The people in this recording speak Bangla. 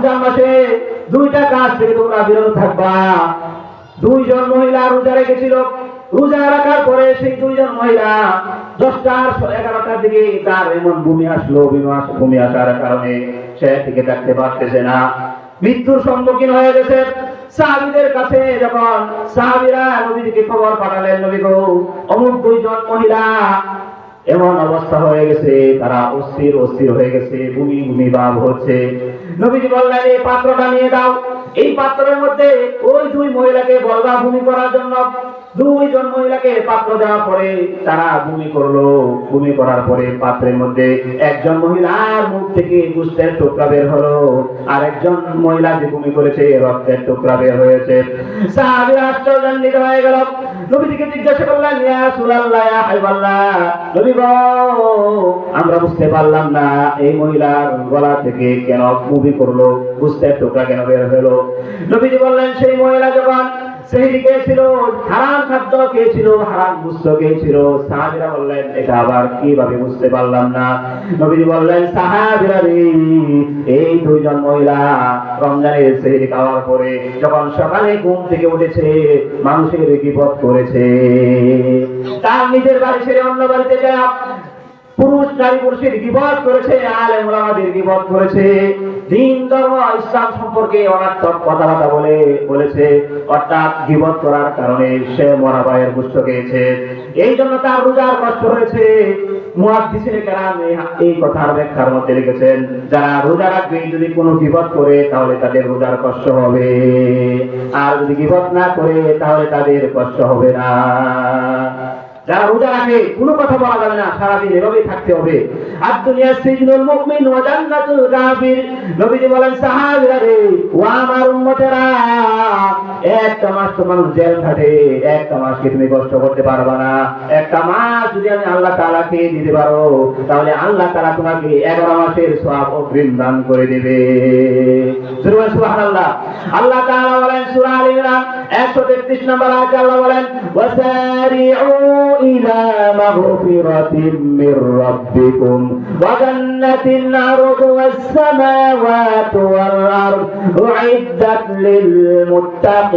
রমজান মাসে দুইটা কাজ থেকে তোমরা বিরত থাকবা। দুইজন মহিলা রোজা রেখেছিল, রোজা রাখার পরে সেই দুইজন মহিলা 10টা-11টার দিকে তার এমন বমি আসার কারণে সে থেকে থাকতে পারতেছে না, মৃত্যুর সম্মুখীন হয়ে গেছে। সাহাবীদের কাছে যখন সাহাবীরা নবীকে খবর পাঠালেন, নবী গো, অমুক দুইজন মহিলা এমন অবস্থা হয়ে গেছে, তারা অস্থির হয়ে গেছে, বমি ভাব হচ্ছে। নবীজি বললেন, এই পাত্রটা নিয়ে দাও। এই পাত্রের মধ্যে ওই দুই মহিলাকে বলবা বমি করার জন্য। দুইজন মহিলাকে পাত্র দেওয়ার পরে তারা বমি করলো। বমি করার পরে পাত্রের মধ্যে একজন মহিলার মুখ থেকে গোশতের টুকরা বের হলো, আর একজন মহিলা যে বমি করেছে রক্তের টুকরা বের হয়েছে। সাহাবীরা আশ্চর্যান্বিত হয়ে গেল। নবীজিকে জিজ্ঞাসা করলেন, ইয়া রাসূলুল্লাহ, ইয়া হাবিবাল্লাহ, নবী গো, আমরা বুঝতে পারলাম না এই মহিলার গলা থেকে কেন বমি করলো, গোশতের টুকরা কেন বের হলো। নবীজি বললেন, সেই মহিলা যখন সেহরি খেয়েছিল, হারাম খাদ্য খেয়েছিল, হারাম গোশত খেয়েছিল। সাহাবীরা বললেন, এটা আবার কিভাবে বুঝতে পারলাম না। নবীজি বললেন, সাহাবীরা রে, এই দুইজন মহিলা রমজানের সেহরি খাওয়ার পরে যখন সকালে ঘুম থেকে উঠেছে, মানুষের গীবত করেছে। তার নিজের বাড়ি ছেড়ে অন্য বাড়িতে যায় পুরুষ নারী পুরুষের গীবত করেছে, আলেম ওলামাদের গীবত করেছে, দ্বীন ধর্ম ইসলাম সম্পর্কে অনার্থক কথাবার্তা বলেছে। অর্থাৎ গীবত করার কারণে সে মরা ভাইয়ের গোশত খেয়েছে, এই জন্য তার রোজার কষ্ট হয়েছে। মুহাদ্দিসিনে কেরাম এই কথার ব্যাখ্যার মধ্যে লিখেছেন, যারা রোজা রাখবে যদি কোনো গীবত করে তাহলে তাদের রোজার কষ্ট হবে, আর যদি গীবত না করে তাহলে তাদের কষ্ট হবে না। যারা রোজা রাখে কোনো কথা বলা যাবে না, সারাদিন এভাবেই থাকতে হবে। আর দুনিয়া সিজনুল মুমিন ওয়া জান্নাতুল কাফির। নবীজি বলেন, সাহাবীরা রে, ও আমার উম্মতেরা, একটা মাস তো মানুষ জেল খাটে, একটা মাসকে তুমি কষ্ট করতে পারবা না। একটা মাস যদি আমি আল্লাহ তাআলাকে দিতে পারো, তাহলে আল্লাহ তাআলা তোমাকে 11 মাসের সওয়াব অগ্রিম দান করে দেবে। সুবহানাল্লাহ। আল্লাহ তাআলা বলেন সূরা আল ইমরান 133 নম্বর আয়াতে আল্লাহ বলেন, ওয়াসারিউ ইলা মাগফিরাতিন মির রাব্বিকুম ওয়া জান্নাতিন আরদুহাস সামাওয়াতু ওয়াল আরদ উইদ্দাত লিল মুত্তাকিন।